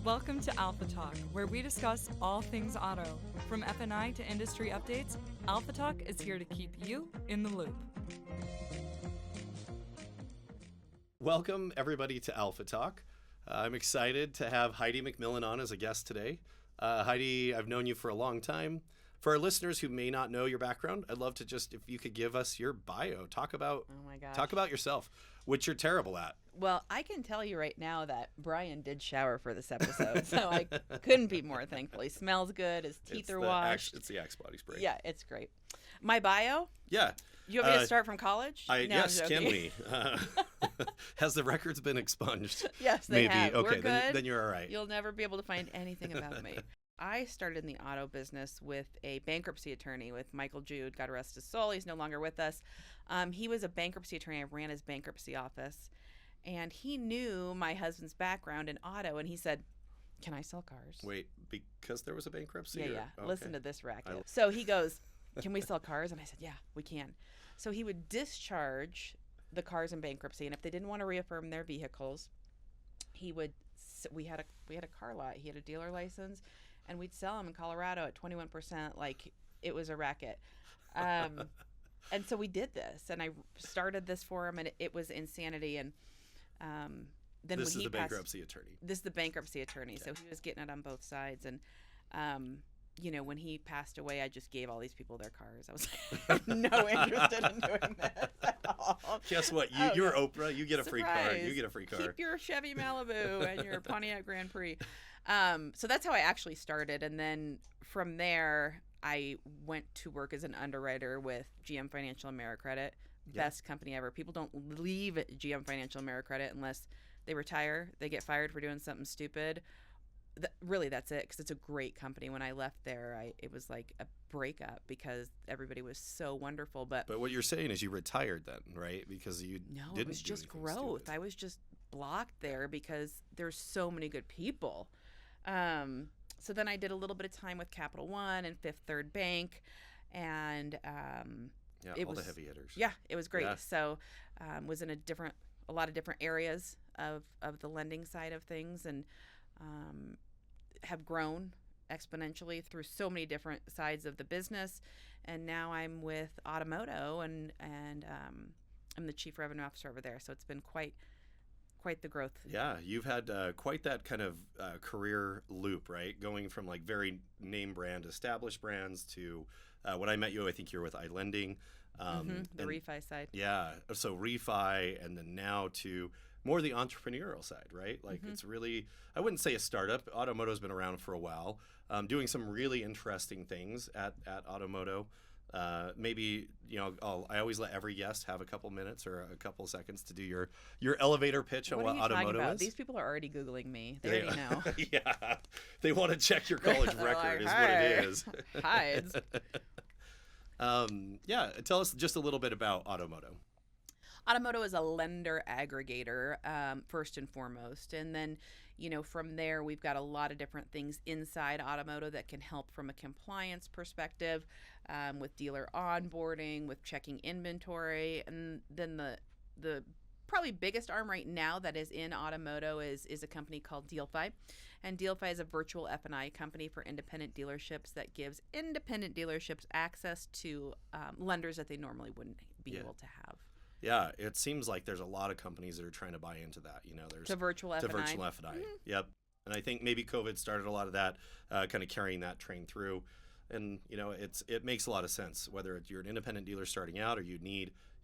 Welcome to AlphaTalk, where we discuss all things auto. From F&I to industry updates, AlphaTalk is here to keep you in the loop. Welcome, everybody, to AlphaTalk. I'm excited to have Heidi McMillen on as a guest today. Heidi, I've known you for a long time. For our listeners who may not know your background, I'd love to just, if you could give us your bio, talk about yourself, which you're terrible at. Well, I can tell you right now that Bryan did shower for this episode, so I couldn't be more thankful. He smells good. His teeth are washed. It's the Axe body spray. Yeah, it's great. My bio? Yeah. You want me to start from college? Yes, can we? Has the records been expunged? Yes, they have. Okay, We're good. Then you're all right. You'll never be able to find anything about me. I started in the auto business with a bankruptcy attorney, with Michael Jude. God rest his soul. He's no longer with us. He was a bankruptcy attorney. I ran his bankruptcy office. And he knew my husband's background in auto, and he said, "Can I sell cars?" Wait, because there was a bankruptcy? Yeah. Okay. Listen to this racket. So he goes, "Can we sell cars?" And I said, "Yeah, we can." So he would discharge the cars in bankruptcy, and if they didn't want to reaffirm their vehicles, he would. We had a car lot. He had a dealer license, and we'd sell them in Colorado at 21%, like it was a racket. And so we did this, and I started this for him, and it was insanity. And then this when is the bankruptcy attorney. This is the bankruptcy attorney. Yeah. So he was getting it on both sides. And, when he passed away, I just gave all these people their cars. I was like, no interested in doing this at all. Guess what? You're Oprah. You get a free car. You get a free car. Keep your Chevy Malibu and your Pontiac Grand Prix. So that's how I actually started. And then from there, I went to work as an underwriter with GM Financial AmeriCredit. Best company ever. People don't leave GM Financial AmeriCredit unless they retire. They get fired for doing something stupid. Really, that's it, because it's a great company. When I left there, it was like a breakup because everybody was so wonderful. But what you're saying is you retired then, right? Because you didn't. It was just growth. Stupid. I was just blocked there because there's so many good people. So then I did a little bit of time with Capital One and Fifth Third Bank, and all the heavy hitters. Yeah, it was great. Yeah. So was in a lot of different areas of the lending side of things, and have grown exponentially through so many different sides of the business. And now I'm with AlphaTalk, and I'm the chief revenue officer over there. So it's been quite the growth. Yeah, you've had quite that kind of career loop, right? Going from like very name brand, established brands to when I met you, I think you were with iLending. The refi side. Yeah, so refi, and then now to more the entrepreneurial side, right? Like It's really, I wouldn't say a startup. AlphaMoto's been around for a while, doing some really interesting things at AlphaMoto. Maybe, I always let every guest have a couple minutes or a couple seconds to do your elevator pitch on what AlphaMoto is. These people are already Googling me. They already know. Yeah, they want to check your college record, is what it is. Hides. Tell us just a little bit about AlphaMoto. AlphaMoto is a lender aggregator, first and foremost. And then, from there, we've got a lot of different things inside AlphaMoto that can help from a compliance perspective, with dealer onboarding, with checking inventory. And then the probably biggest arm right now that is in AlphaMoto is a company called DealFi. And DealFi is a virtual F&I company for independent dealerships that gives independent dealerships access to lenders that they normally wouldn't be able to have. Yeah, it seems like there's a lot of companies that are trying to buy into that. There's to virtual F&I. Mm-hmm. Yep. And I think maybe COVID started a lot of that, kind of carrying that train through. And it makes a lot of sense, whether you're an independent dealer starting out, or you're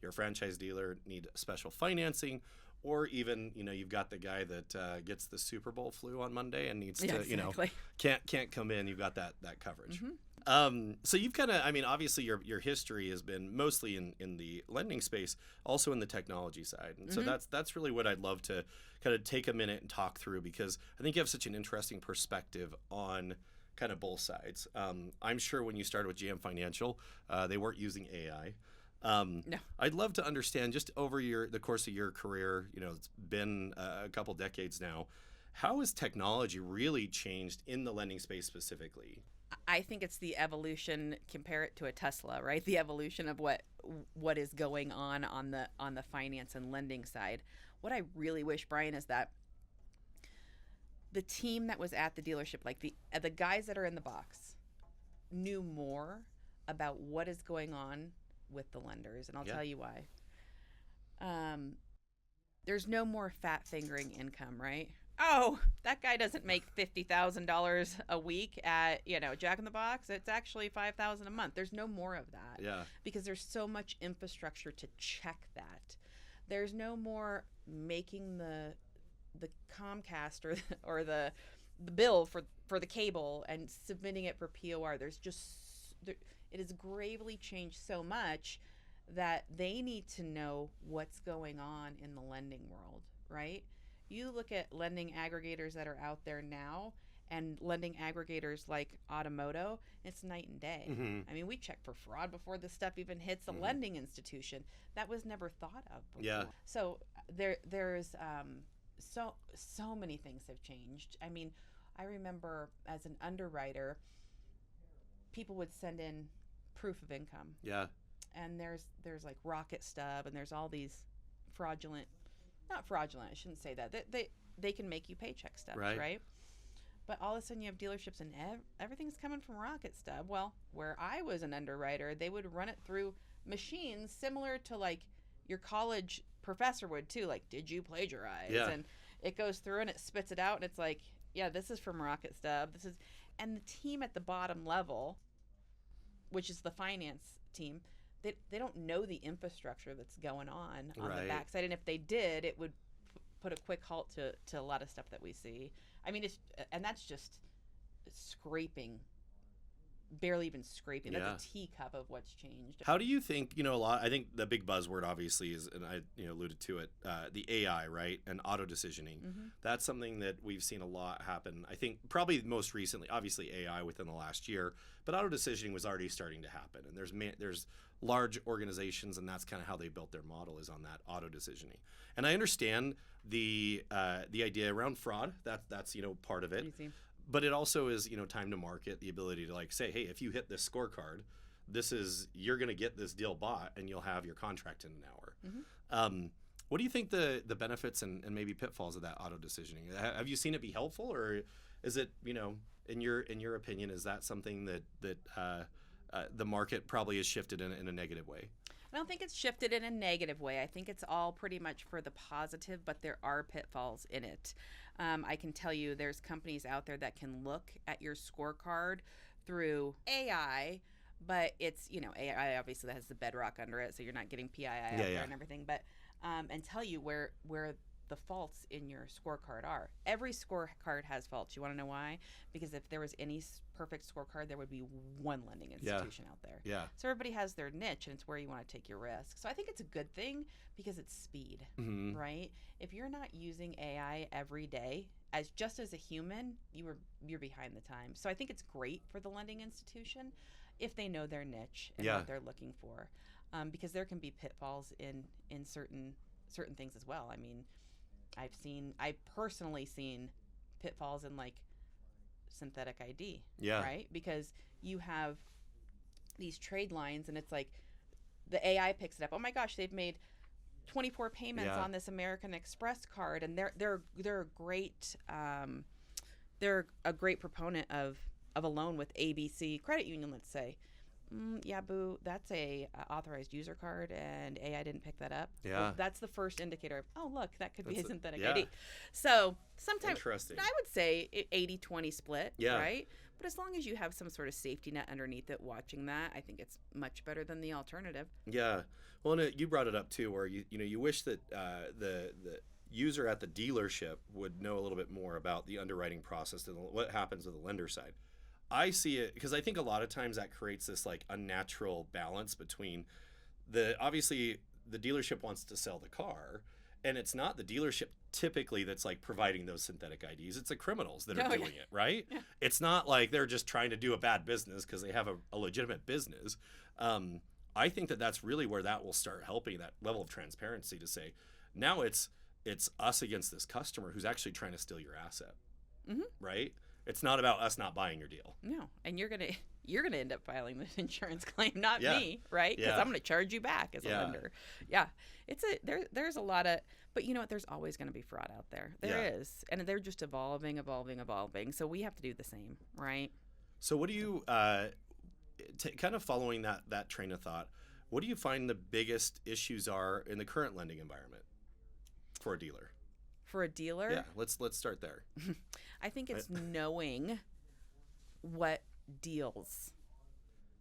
a franchise dealer, need special financing, or even you've got the guy that gets the Super Bowl flu on Monday and needs to exactly. can't come in. You've got that coverage. Mm-hmm. So you've kind of, obviously your history has been mostly in the lending space, also in the technology side. And so that's really what I'd love to kind of take a minute and talk through, because I think you have such an interesting perspective on kind of both sides. I'm sure when you started with GM Financial, they weren't using AI. No. I'd love to understand, just over the course of your career, it's been a couple decades now, how has technology really changed in the lending space specifically? I think it's the evolution. Compare it to a Tesla, right? The evolution of what is going on the finance and lending side. What I really wish, Bryan, is that the team that was at the dealership, like the guys that are in the box, knew more about what is going on with the lenders, and I'll tell you why. There's no more fat fingering income, right? Oh, that guy doesn't make $50,000 a week at, Jack in the Box. It's actually $5,000 a month. There's no more of that. Yeah. Because there's so much infrastructure to check that. There's no more making the Comcast or the bill for the cable and submitting it for POR. It has gravely changed so much that they need to know what's going on in the lending world, right? You look at lending aggregators that are out there now and lending aggregators like OttoMoto, it's night and day. Mm-hmm. I mean, we check for fraud before this stuff even hits the lending institution. That was never thought of before. Yeah. So there's so many things have changed. I mean, I remember as an underwriter, people would send in proof of income. Yeah. And there's like Rocket Stub, and there's all these not fraudulent, I shouldn't say that. They can make you paycheck stubs, right? But all of a sudden you have dealerships and everything's coming from Rocket Stub. Well, where I was an underwriter, they would run it through machines similar to like your college professor would too. Like, did you plagiarize? Yeah. And it goes through and it spits it out, and it's like, yeah, this is from Rocket Stub. And the team at the bottom level, which is the finance team, they don't know the infrastructure that's going on the backside. And if they did, it would put a quick halt to a lot of stuff that we see. I mean, that's just scraping, barely even scraping. Yeah. That's a teacup of what's changed. How do you think, I think the big buzzword obviously is, and I alluded to it, the AI, right? And auto decisioning. Mm-hmm. That's something that we've seen a lot happen. I think probably most recently, obviously AI within the last year, but auto decisioning was already starting to happen. And there's large organizations, and that's kind of how they built their model, is on that auto decisioning. And I understand the idea around fraud. That's part of it. Easy. But it also is, time to market, the ability to like say, hey, if you hit this scorecard, you're going to get this deal bought and you'll have your contract in an hour. Mm-hmm. What do you think the benefits and maybe pitfalls of that auto decisioning? Have you seen it be helpful, or is it, in your opinion, is that something that the market probably has shifted in a negative way? I don't think it's shifted in a negative way. I think it's all pretty much for the positive, but there are pitfalls in it. I can tell you there's companies out there that can look at your scorecard through AI, but it's, AI obviously has the bedrock under it, so you're not getting PII out there and everything, but and tell you where the faults in your scorecard are. Every scorecard has faults. You want to know why? Because if there was any perfect scorecard, there would be one lending institution out there. Yeah. So everybody has their niche, and it's where you want to take your risk. So I think it's a good thing because it's speed, right? If you're not using AI every day as a human, you're behind the times. So I think it's great for the lending institution if they know their niche and what they're looking for, because there can be pitfalls in certain things as well. I mean, I've personally seen pitfalls in like synthetic ID, right? Because you have these trade lines and it's like the AI picks it up. Oh my gosh, they've made 24 payments on this American Express card, and they're a great proponent of a loan with ABC Credit Union, let's say. Yeah, boo, that's a authorized user card, and AI didn't pick that up. Yeah. Well, that's the first indicator of, oh, look, that could be a synthetic yeah. ID. So sometimes Interesting. I would say 80-20 split, Yeah. right? But as long as you have some sort of safety net underneath it watching that, I think it's much better than the alternative. Yeah. Well, and you brought it up too, where you wish that the user at the dealership would know a little bit more about the underwriting process and what happens with the lender side. I see it because I think a lot of times that creates this like unnatural balance between obviously the dealership wants to sell the car, and it's not the dealership typically that's like providing those synthetic IDs. It's the criminals that are doing it, right? Yeah. It's not like they're just trying to do a bad business because they have a legitimate business. I think that's really where that will start helping, that level of transparency to say, now it's us against this customer who's actually trying to steal your asset, right? It's not about us not buying your deal. No, and you're gonna end up filing the insurance claim, not Yeah. me, right? Because Yeah. I'm gonna charge you back as a Yeah. lender. Yeah, there's a lot of, but you know what? There's always gonna be fraud out there. There is, and they're just evolving. So we have to do the same, right? So what do you kind of following that train of thought? What do you find the biggest issues are in the current lending environment for a dealer? For a dealer, Yeah, let's start there. I think it's knowing what deals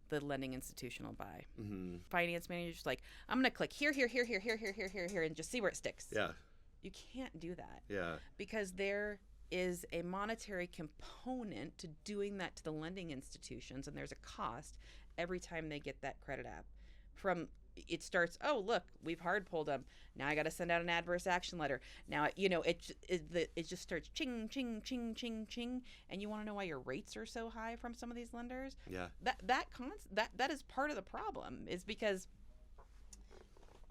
the lending institution will buy. Mm-hmm. Finance managers like, I'm gonna click here, and just see where it sticks. Yeah, You can't do that yeah, because there is a monetary component to doing that to the lending institutions, and there's a cost every time they get that credit app. From it starts, oh look, we've hard pulled them. Now I got to send out an adverse action letter. Now it just starts ching ching ching ching ching, and you want to know why your rates are so high from some of these lenders? yeah, That is part of the problem, is because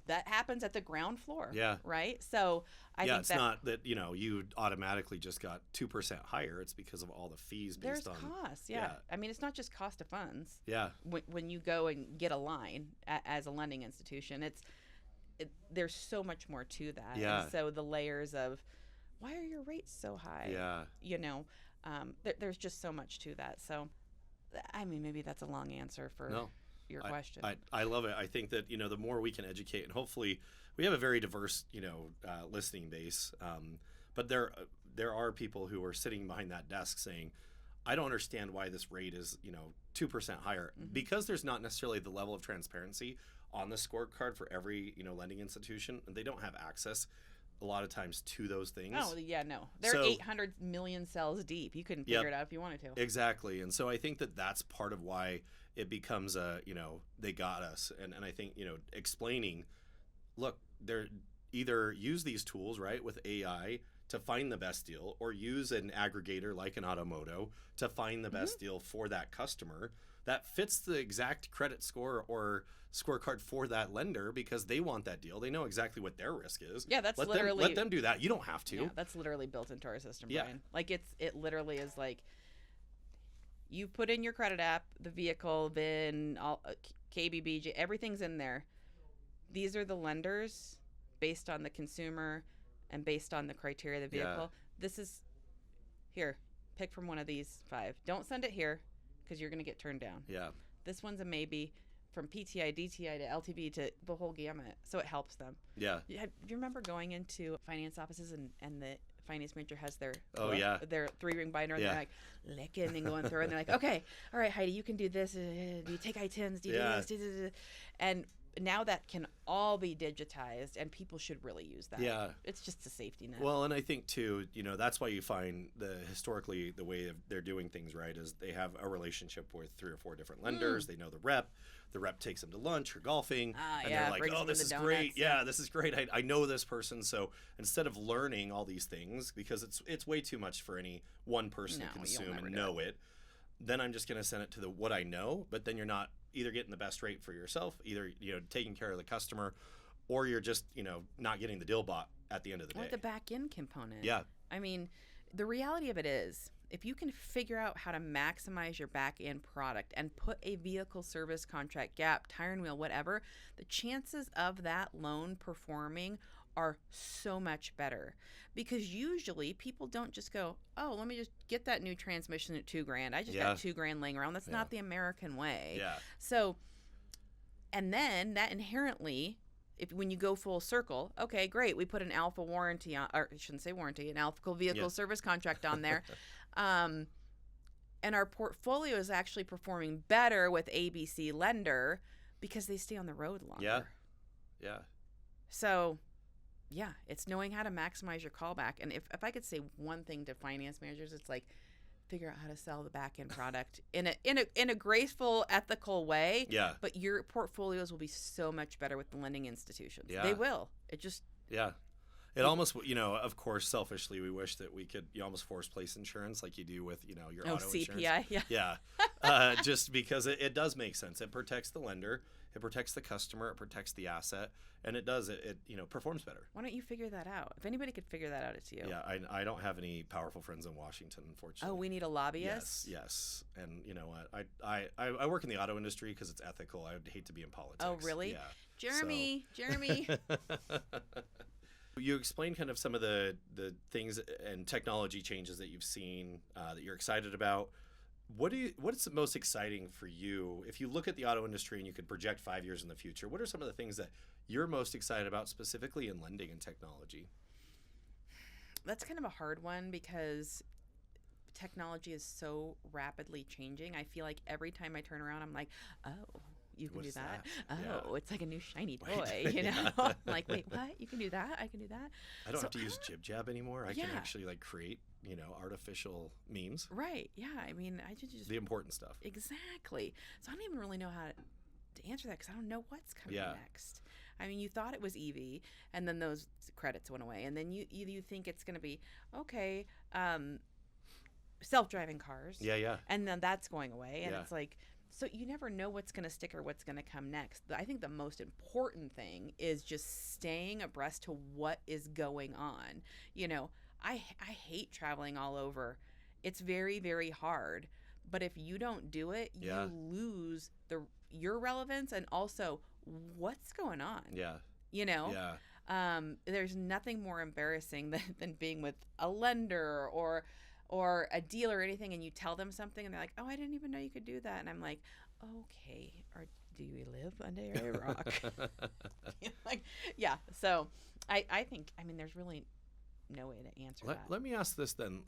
that happens at the ground floor. Yeah. Right. So I think it's not that you automatically just got 2% higher. It's because of all the fees based there's on costs. Yeah. I mean, it's not just cost of funds. Yeah, When you go and get a line as a lending institution, there's so much more to that. Yeah. And so the layers of, why are your rates so high? yeah. There's just so much to that. So, I mean, maybe that's a long answer for your question. I love it. I think that the more we can educate, and hopefully we have a very diverse listening base, but there are people who are sitting behind that desk saying, I don't understand why this rate is 2% higher, because there's not necessarily the level of transparency on the scorecard for every lending institution, and they don't have access a lot of times to those things. Oh yeah, no, they're 800 million cells deep. You couldn't figure it out if you wanted to. Exactly, and so I think that that's part of why it becomes they got us, and I think explaining, look, they're either use these tools right with AI to find the best deal, or use an aggregator like an OttoMoto to find the best deal for that customer that fits the exact credit score or scorecard for that lender, because they want that deal. They know exactly what their risk is. Yeah, that's let them do that. You don't have to. Yeah, that's literally built into our system, Yeah. Brian. Like it literally is like, you put in your credit app, the vehicle, VIN, all KBBJ, everything's in there. These are the lenders based on the consumer and based on the criteria of the vehicle. This is here. Pick from one of these 5. Don't send it here because you're going to get turned down. Yeah. This one's a maybe, from PTI, DTI to LTV to the whole gamut. So it helps them. Yeah. Do you remember going into finance offices and the finance manager has their their 3-ring binder, and they're like licking and going through, and they're like, okay, all right, Heidi, you can do this. Do you take I-10s? Do you do this? And now that can all be digitized, and people should really use that. Yeah. It's just a safety net. Well, and I think too, that's why you find historically the way they're doing things right is they have a relationship with 3 or 4 different lenders. They know the rep. The rep takes them to lunch or golfing, and they're like, "Oh, this is great! Yeah, this is great. I know this person." So instead of learning all these things, because it's way too much for any one person to consume and know it, then I'm just going to send it to what I know. But then you're not either getting the best rate for yourself, either taking care of the customer, or you're just not getting the deal bought at the end of the day. Or the back end component. Yeah. I mean, the reality of it is, if you can figure out how to maximize your back end product and put a vehicle service contract, gap, tire and wheel, whatever, the chances of that loan performing are so much better. Because usually people don't just go, oh, let me just get that new transmission at $2,000. I just got $2,000 laying around. That's not the American way. Yeah. So, and then that inherently, when you go full circle, okay, great, we put an Alpha warranty on, or I shouldn't say warranty, an Alpha vehicle service contract on there. And our portfolio is actually performing better with ABC lender because they stay on the road longer. Yeah. Yeah. So, yeah, it's knowing how to maximize your callback. And if I could say one thing to finance managers, it's like, figure out how to sell the back end product in a graceful, ethical way. Yeah. But your portfolios will be so much better with the lending institutions. Yeah. They will. It just. Yeah. It almost, of course, selfishly, we wish that we could almost force place insurance like you do with, your auto CPI, insurance. yeah. Yeah. Just because it does make sense. It protects the lender. it protects the customer, it protects the asset, and it does it performs better. Why don't you figure that out? If anybody could figure that out, it's you. Yeah, I don't have any powerful friends in Washington, unfortunately. Oh, we need a lobbyist? Yes. And you know what? I work in the auto industry because it's ethical. I would hate to be in politics. Oh, really? Yeah. Jeremy. You explained kind of some of the things and technology changes that you've seen that you're excited about. What's the most exciting for you? If you look at the auto industry and you could project 5 years in the future, what are some of the things that you're most excited about specifically in lending and technology? That's kind of a hard one because technology is so rapidly changing. I feel like every time I turn around, I'm like, oh, you can do that? Oh, it's like a new shiny toy, you know? I'm like, wait, what? You can do that? I can do that? I don't have to use jib-jab anymore. I can Yeah. actually like create, artificial memes. Right. Yeah. I mean, I just The important stuff. exactly. So I don't even really know how to answer that because I don't know what's coming Yeah. next. I mean, you thought it was EV, and then those credits went away, and then you think it's going to be okay. Self-driving cars. Yeah. And then that's going away, and Yeah. it's like, so you never know what's going to stick or what's going to come next. I think the most important thing is just staying abreast to what is going on. I hate traveling all over. It's very, very hard. But if you don't do it, Yeah. you lose your relevance and also what's going on. Yeah. Yeah. There's nothing more embarrassing than being with a lender or a dealer or anything, and you tell them something and they're like, oh, I didn't even know you could do that. And I'm like, okay, or do you live under a rock? Yeah. So I think, there's really no way to answer that. Let me ask this then.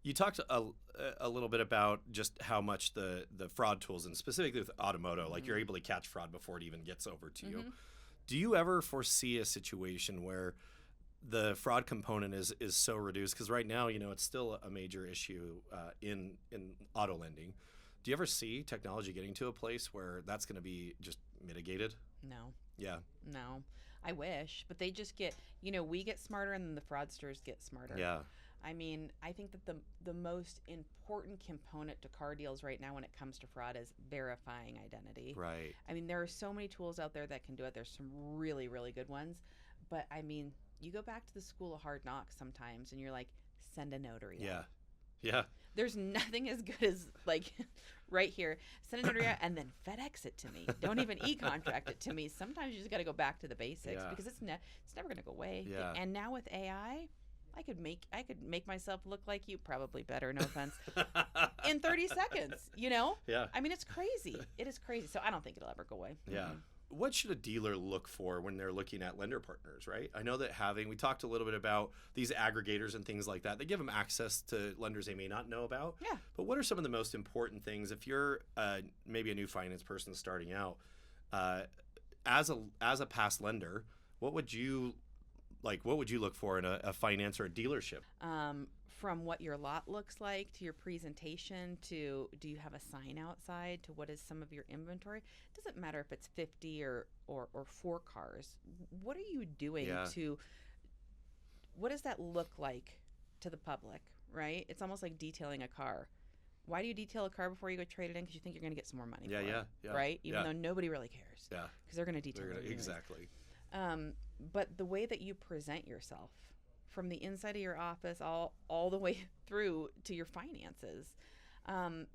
You talked a little bit about just how much the fraud tools, and specifically with AlphaTalk, like you're able to catch fraud before it even gets over to you. Do you ever foresee a situation where the fraud component is so reduced? Because right now, it's still a major issue in auto lending. Do you ever see technology getting to a place where that's going to be just mitigated? No. Yeah. No. I wish, but they just get, we get smarter and then the fraudsters get smarter. Yeah. I think that the most important component to car deals right now when it comes to fraud is verifying identity. Right. There are so many tools out there that can do it. There's some really, really good ones. But, you go back to the school of hard knocks sometimes and you're like, send a notary Yeah. out. Yeah. There's nothing as good as, like, right here, send a notary out and then FedEx it to me. Don't even e-contract it to me. Sometimes you just got to go back to the basics because it's never going to go away. Yeah. And now with AI, I could make myself look like you, probably better, no offense, in 30 seconds, Yeah. It's crazy. It is crazy. So I don't think it'll ever go away. Yeah. Mm-hmm. What should a dealer look for when they're looking at lender partners, right? I know that we talked a little bit about these aggregators and things like that. They give them access to lenders they may not know about. Yeah. But what are some of the most important things if you're maybe a new finance person starting out, as a past lender, what would you look for in a finance or a dealership? From what your lot looks like to your presentation to do you have a sign outside to what is some of your inventory. It doesn't matter if it's 50 or 4 cars. What are you doing what does that look like to the public, right? It's almost like detailing a car. Why do you detail a car before you go trade it in? Because you think you're going to get some more money for it, right? Even though nobody really cares. Yeah. Because they're going to detail it anyways. Exactly. But the way that you present yourself from the inside of your office all the way through to your finances,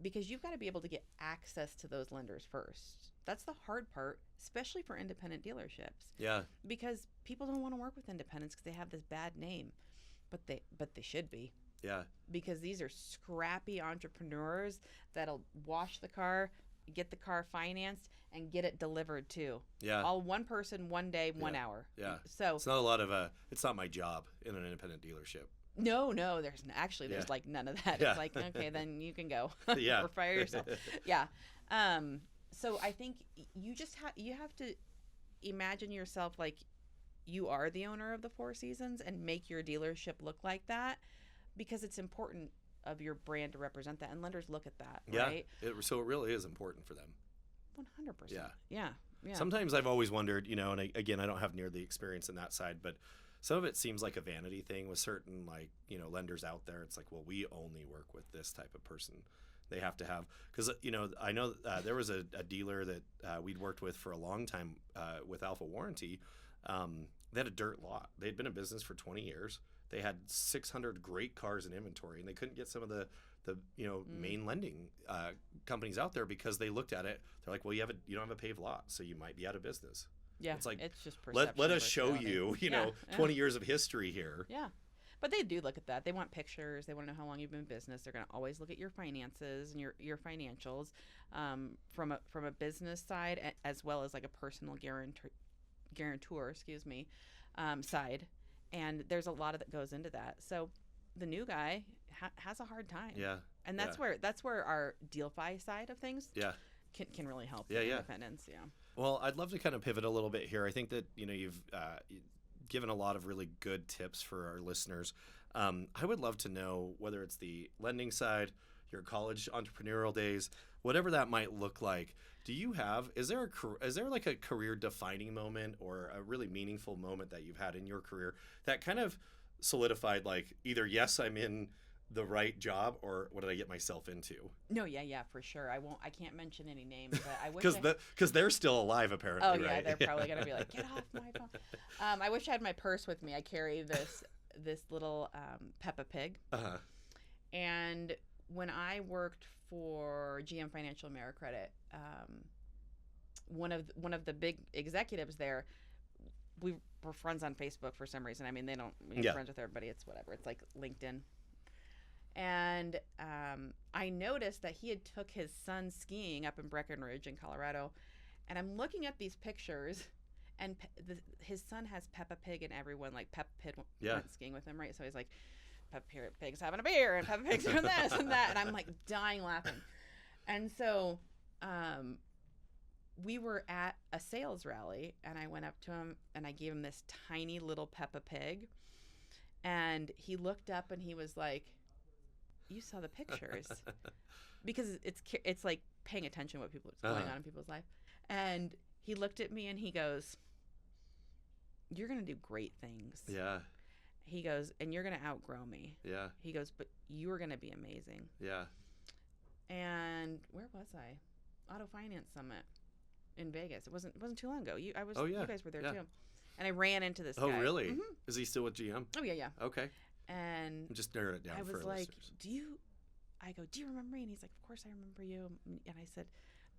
because you've got to be able to get access to those lenders first. That's the hard part, especially for independent dealerships. Yeah. Because people don't want to work with independents because they have this bad name, but they should be. Yeah. Because these are scrappy entrepreneurs that'll wash the car, get the car financed, and get it delivered too. Yeah. All one person, 1 day, 1 hour. Yeah. So it's not a lot of it's not my job in an independent dealership. No, there's like none of that. Yeah. It's like, okay, then you can go. Yeah. Or fire yourself. Yeah. So I think you just you have to imagine yourself like you are the owner of the Four Seasons and make your dealership look like that, because it's important of your brand to represent that, and lenders look at that, right? So it really is important for them. 100%. Yeah. Yeah. Sometimes I've always wondered, and again, I don't have near the experience in that side, but some of it seems like a vanity thing with certain lenders out there. It's like, well, we only work with this type of person. they have to have. Because, I know there was a dealer that we'd worked with for a long time with Alpha Warranty. They had a dirt lot. They'd been in business for 20 years. They had 600 great cars in inventory, and they couldn't get some of the main lending companies out there because they looked at it. They're like, well, you don't have a paved lot, so you might be out of business. Yeah, it's like, it's just perception. Let us show you, 20 years of history here. Yeah. But they do look at that. They want pictures. They want to know how long you've been in business. They're going to always look at your finances and your financials from a business side as well as like a personal guarantor, side. And there's a lot of that goes into that. So the new guy has a hard time. Yeah. And that's where our DealFi side of things can really help independence. Yeah. Well, I'd love to kind of pivot a little bit here. I think that you've given a lot of really good tips for our listeners. I would love to know whether it's the lending side, your college entrepreneurial days, whatever that might look like. Is there like a career defining moment or a really meaningful moment that you've had in your career that kind of solidified like either yes, I'm in the right job, or what did I get myself into? No, yeah, for sure. I can't mention any names, but I wish because they're still alive apparently. Oh yeah, right? they're probably gonna be like, get off my phone. I wish I had my purse with me. I carry this little Peppa Pig. Uh-huh. And when I worked for GM Financial AmeriCredit, one of the big executives there, we were friends on Facebook for some reason. I mean, they don't friends with everybody. It's whatever. It's like LinkedIn. And I noticed that he had took his son skiing up in Breckenridge in Colorado, and I'm looking at these pictures, and his son has Peppa Pig and everyone like Peppa Pig went skiing with him, right? So he's like, Peppa Pig's having a beer, and Peppa Pig's doing this and that, and I'm like dying laughing. And so we were at a sales rally, and I went up to him and I gave him this tiny little Peppa Pig, and he looked up and he was like, you saw the pictures. Because it's like paying attention to what's going on in people's life. And he looked at me and he goes, you're going to do great things. Yeah. He goes, and you're going to outgrow me. Yeah. He goes, but you're going to be amazing. Yeah. And where was I? Auto Finance Summit in Vegas. It wasn't too long ago. You guys were there too. And I ran into this guy. Oh, really? Mm-hmm. Is he still with GM? Oh, yeah. Okay. And just narrow it down. I was for like, listeners. do you remember me? And he's like, of course I remember you. And I said,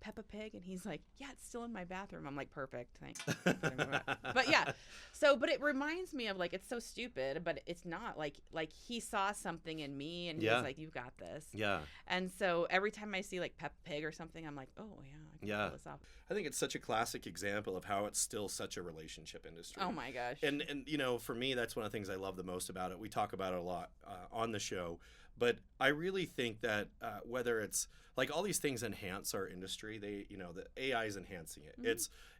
Peppa Pig? And he's like, yeah, it's still in my bathroom. I'm like, perfect, thanks. But yeah, but it reminds me of like, it's so stupid, but it's not like he saw something in me and he was like, you've got this. Yeah. And so every time I see like Peppa Pig or something, I'm like, oh yeah, I can pull this off. I think it's such a classic example of how it's still such a relationship industry. Oh my gosh. And for me, that's one of the things I love the most about it. We talk about it a lot on the show, but I really think that whether it's like all these things enhance our industry, the AI is enhancing it. Mm-hmm.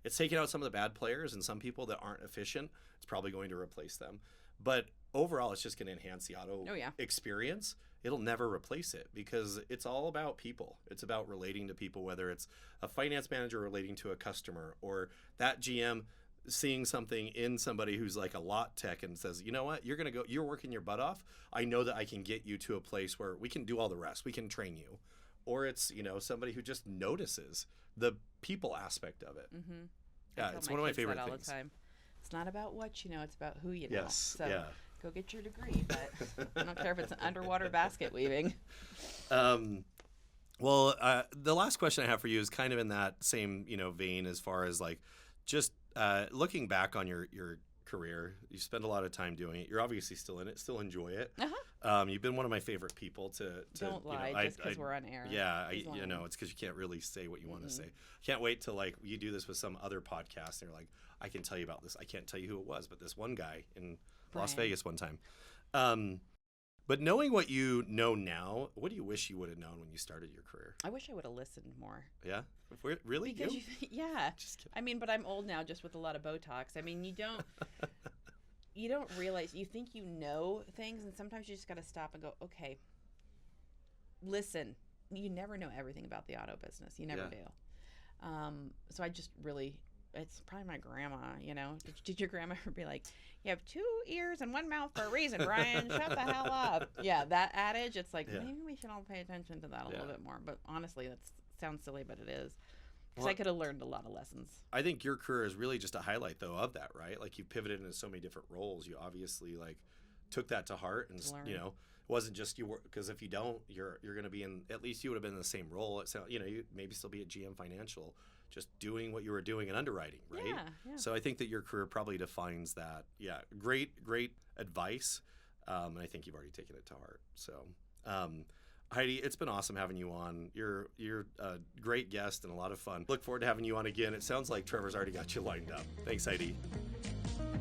It's taking out some of the bad players and some people that aren't efficient. It's probably going to replace them. But overall, it's just going to enhance the auto experience. It'll never replace it because it's all about people. It's about relating to people, whether it's a finance manager relating to a customer or that GM seeing something in somebody who's like a lot tech and says, you know what, you're working your butt off. I know that I can get you to a place where we can do all the rest. We can train you. Or it's, somebody who just notices the people aspect of it. Mm-hmm. Yeah, it's one of my favorite all things. The time. It's not about what you know, it's about who you know. Yes, so go get your degree, but I don't care if it's underwater basket weaving. Well, the last question I have for you is kind of in that same, vein as far as like just looking back on your career. You spend a lot of time doing it. You're obviously still in it, still enjoy it. Uh-huh. You've been one of my favorite people to don't lie just because we're on air. Yeah, it's because you can't really say what you want to say. Can't wait till like you do this with some other podcast and you're like, I can tell you about this. I can't tell you who it was, but this one guy in Las Vegas one time. But knowing what you know now, what do you wish you would have known when you started your career? I wish I would have listened more. Yeah? Really? Because yeah. Just kidding. I mean, but I'm old now just with a lot of Botox. I mean, you don't realize, you think you know things, and sometimes you just got to stop and go, okay, listen, you never know everything about the auto business. You never do. So I just really it's probably my grandma, did your grandma ever be like, you have 2 ears and 1 mouth for a reason, Brian, shut the hell up. Yeah, that adage, it's like, maybe we should all pay attention to that a little bit more. But honestly, that sounds silly, but it is. Because I could have learned a lot of lessons. I think your career is really just a highlight, though, of that, right? Like, you pivoted into so many different roles. You obviously, like, took that to heart and, it wasn't just you work, because if you don't, you're going to be in, at least you would have been in the same role. It sound, you maybe still be at GM Financial, just doing what you were doing in underwriting, right? Yeah. So I think that your career probably defines that. Yeah, great advice. And I think you've already taken it to heart. So, Heidi, it's been awesome having you on. You're a great guest and a lot of fun. Look forward to having you on again. It sounds like Trevor's already got you lined up. Thanks, Heidi.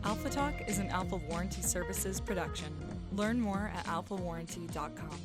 AlphaTalk is an Alpha Warranty Services production. Learn more at alphawarranty.com.